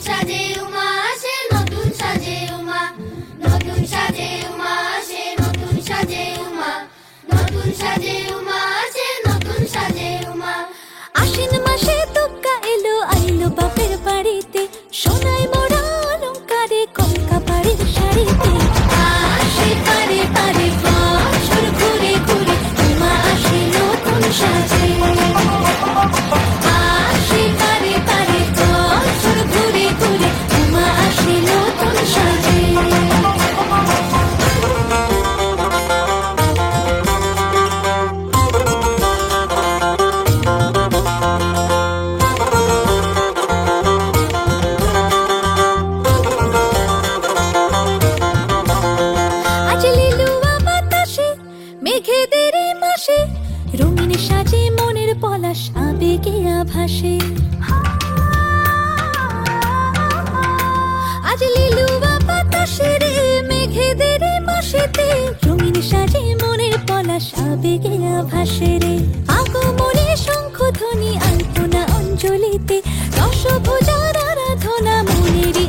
সাজে উমা আসে, নতুন সাজে উমা, নতুন সাজে উমা আসে, নতুন সাজে উমা, নতুন সাজে উমা আসে, নতুন সাজে উমা। আশ্বিন মাসে দুর্গা এলো আইলো বাপের বাড়িতে, সোনায় মোড়া অলংকারে কলকা বাড়ির শাড়িতে। আসে পারে পারে বছর ঘুরে ঘুরে, উমা আসে নতুন সাজে। আসে পারে পারে বছর ঘুরে ঘুরে, উমা আসে নতুন সাজে। আজ লিলুয়া বাতাসে মেঘেদের মাসে, রঙিন সাজে মনের পলাশ আবেগে আভাসে। আজ লিলুয়া বাতাসে রে মেঘেদের মাসেতে, রঙিন সাজে মনের পলাশ আবেগে আভাসে রে। আগমনে শঙ্খধ্বনি আলপনা অঞ্জলিতে, দশভুজার আরাধনা মনেরই